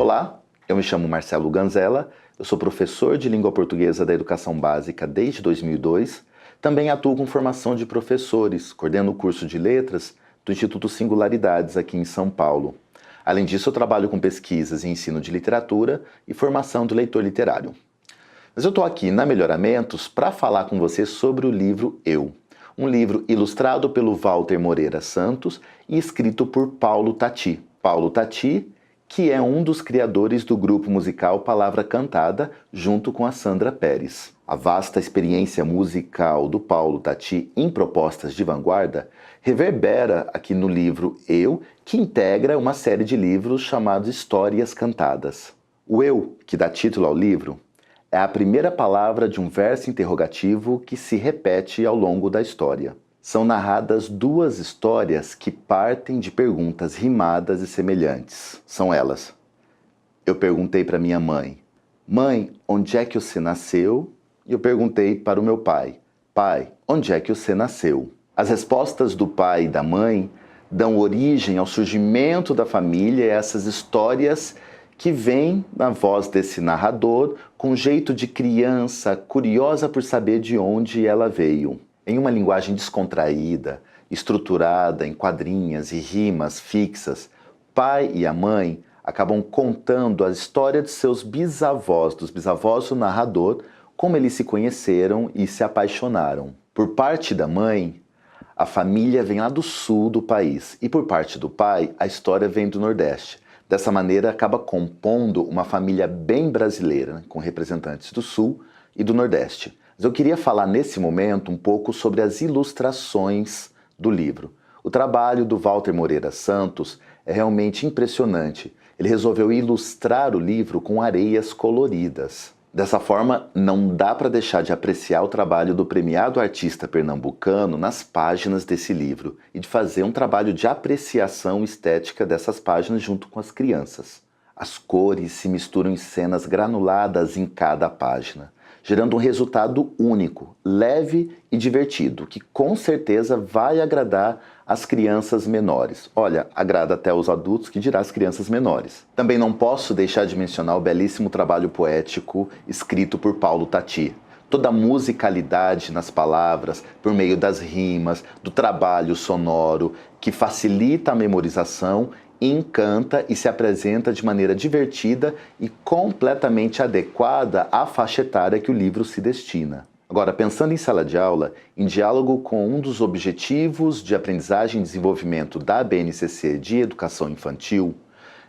Olá, eu me chamo Marcelo Ganzella, eu sou professor de língua portuguesa da educação básica desde 2002, também atuo com formação de professores, coordeno o curso de letras do Instituto Singularidades aqui em São Paulo. Além disso, eu trabalho com pesquisas em ensino de literatura e formação do leitor literário. Mas eu estou aqui na Melhoramentos para falar com você sobre o livro Eu, um livro ilustrado pelo Walter Moreira Santos e escrito por Paulo Tati. Paulo Tati, que é um dos criadores do grupo musical Palavra Cantada, junto com a Sandra Pérez. A vasta experiência musical do Paulo Tati em propostas de vanguarda reverbera aqui no livro Eu, que integra uma série de livros chamados Histórias Cantadas. O Eu, que dá título ao livro, é a primeira palavra de um verso interrogativo que se repete ao longo da história. São narradas duas histórias que partem de perguntas rimadas e semelhantes. São elas: eu perguntei para minha mãe, mãe, onde é que você nasceu? E eu perguntei para o meu pai, pai, onde é que você nasceu? As respostas do pai e da mãe dão origem ao surgimento da família e essas histórias que vêm na voz desse narrador com jeito de criança curiosa por saber de onde ela veio. Em uma linguagem descontraída, estruturada em quadrinhas e rimas fixas, o pai e a mãe acabam contando a história de seus bisavós, dos bisavós do narrador, como eles se conheceram e se apaixonaram. Por parte da mãe, a família vem lá do sul do país, e por parte do pai, a história vem do Nordeste. Dessa maneira, acaba compondo uma família bem brasileira, né, com representantes do sul e do Nordeste. Mas eu queria falar nesse momento um pouco sobre as ilustrações do livro. O trabalho do Walter Moreira Santos é realmente impressionante. Ele resolveu ilustrar o livro com areias coloridas. Dessa forma, não dá para deixar de apreciar o trabalho do premiado artista pernambucano nas páginas desse livro e de fazer um trabalho de apreciação estética dessas páginas junto com as crianças. As cores se misturam em cenas granuladas em cada página, gerando um resultado único, leve e divertido, que com certeza vai agradar as crianças menores. Olha, agrada até os adultos, que dirá as crianças menores. Também não posso deixar de mencionar o belíssimo trabalho poético escrito por Paulo Tati. Toda a musicalidade nas palavras, por meio das rimas, do trabalho sonoro, que facilita a memorização, encanta e se apresenta de maneira divertida e completamente adequada à faixa etária que o livro se destina. Agora, pensando em sala de aula, em diálogo com um dos objetivos de aprendizagem e desenvolvimento da BNCC de Educação Infantil,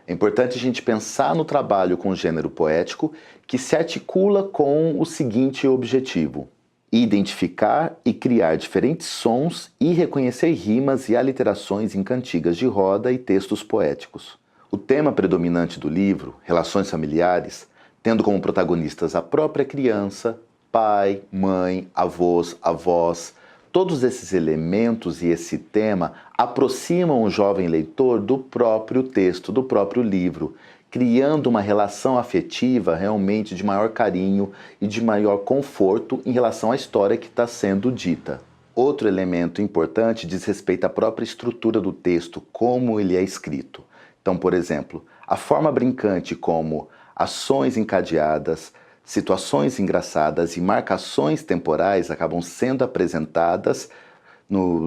é importante a gente pensar no trabalho com o gênero poético que se articula com o seguinte objetivo: identificar e criar diferentes sons e reconhecer rimas e aliterações em cantigas de roda e textos poéticos. O tema predominante do livro, relações familiares, tendo como protagonistas a própria criança, pai, mãe, avós, avós, todos esses elementos e esse tema aproximam o jovem leitor do próprio texto, do próprio livro, criando uma relação afetiva realmente de maior carinho e de maior conforto em relação à história que está sendo dita. Outro elemento importante diz respeito à própria estrutura do texto, como ele é escrito. Então, por exemplo, a forma brincante como ações encadeadas, situações engraçadas e marcações temporais acabam sendo apresentadas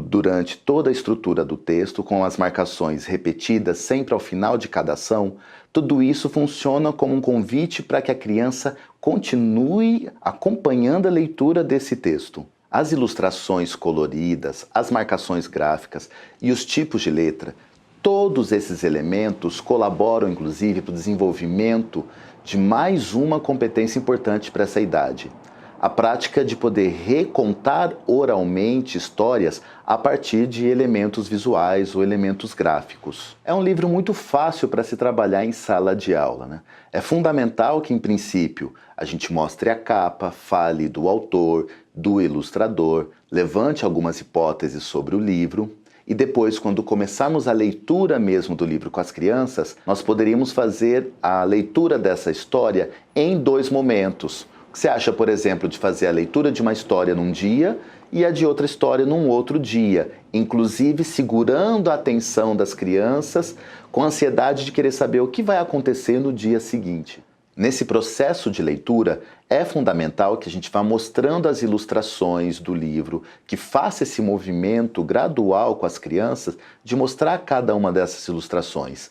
durante toda a estrutura do texto, com as marcações repetidas sempre ao final de cada ação. Tudo isso funciona como um convite para que a criança continue acompanhando a leitura desse texto. As ilustrações coloridas, as marcações gráficas e os tipos de letra, todos esses elementos colaboram, inclusive, para o desenvolvimento de mais uma competência importante para essa idade: a prática de poder recontar oralmente histórias a partir de elementos visuais ou elementos gráficos. É um livro muito fácil para se trabalhar em sala de aula, né? É fundamental que, em princípio, a gente mostre a capa, fale do autor, do ilustrador, levante algumas hipóteses sobre o livro. E depois, quando começarmos a leitura mesmo do livro com as crianças, nós poderíamos fazer a leitura dessa história em 2 momentos. O que você acha, por exemplo, de fazer a leitura de uma história num dia e a de outra história num outro dia, inclusive segurando a atenção das crianças com a ansiedade de querer saber o que vai acontecer no dia seguinte. Nesse processo de leitura, é fundamental que a gente vá mostrando as ilustrações do livro, que faça esse movimento gradual com as crianças de mostrar cada uma dessas ilustrações.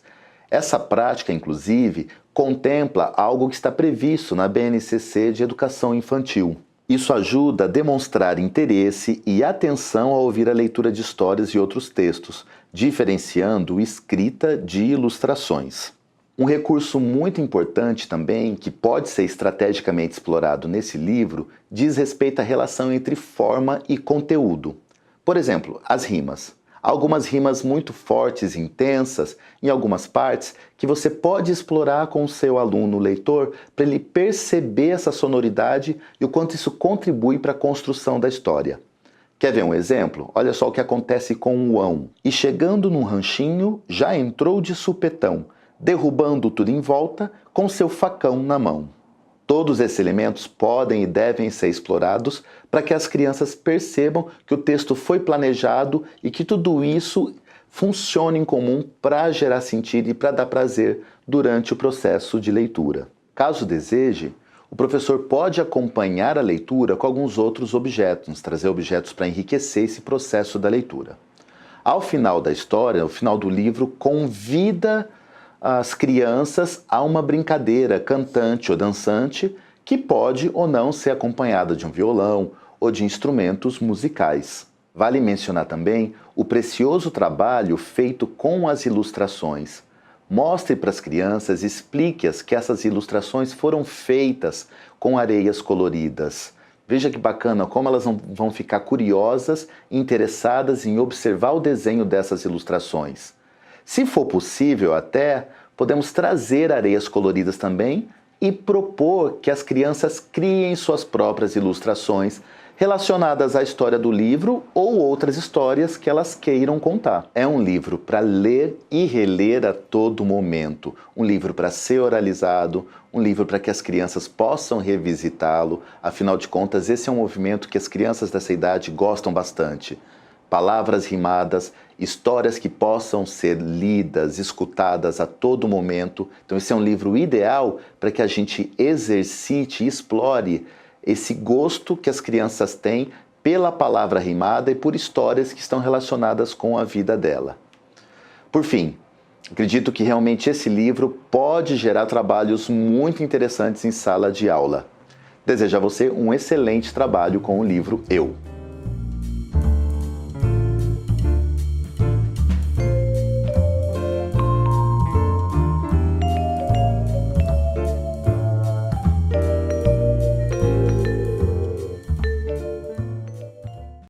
Essa prática, inclusive, contempla algo que está previsto na BNCC de Educação Infantil. Isso ajuda a demonstrar interesse e atenção ao ouvir a leitura de histórias e outros textos, diferenciando escrita de ilustrações. Um recurso muito importante também, que pode ser estrategicamente explorado nesse livro, diz respeito à relação entre forma e conteúdo. Por exemplo, as rimas. Algumas rimas muito fortes e intensas, em algumas partes, que você pode explorar com o seu aluno leitor para ele perceber essa sonoridade e o quanto isso contribui para a construção da história. Quer ver um exemplo? Olha só o que acontece com o ão. E chegando num ranchinho, já entrou de supetão, derrubando tudo em volta com seu facão na mão. Todos esses elementos podem e devem ser explorados para que as crianças percebam que o texto foi planejado e que tudo isso funciona em comum para gerar sentido e para dar prazer durante o processo de leitura. Caso deseje, o professor pode acompanhar a leitura com alguns outros objetos, trazer objetos para enriquecer esse processo da leitura. Ao final da história, ao final do livro, convida as crianças a uma brincadeira cantante ou dançante que pode ou não ser acompanhada de um violão ou de instrumentos musicais. Vale mencionar também o precioso trabalho feito com as ilustrações. Mostre para as crianças, explique-as que essas ilustrações foram feitas com areias coloridas. Veja que bacana como elas vão ficar curiosas e interessadas em observar o desenho dessas ilustrações. Se for possível até, podemos trazer areias coloridas também e propor que as crianças criem suas próprias ilustrações relacionadas à história do livro ou outras histórias que elas queiram contar. É um livro para ler e reler a todo momento, um livro para ser oralizado, um livro para que as crianças possam revisitá-lo. Afinal de contas, esse é um movimento que as crianças dessa idade gostam bastante. Palavras rimadas, histórias que possam ser lidas, escutadas a todo momento. Então esse é um livro ideal para que a gente exercite e explore esse gosto que as crianças têm pela palavra rimada e por histórias que estão relacionadas com a vida dela. Por fim, acredito que realmente esse livro pode gerar trabalhos muito interessantes em sala de aula. Desejo a você um excelente trabalho com o livro Eu.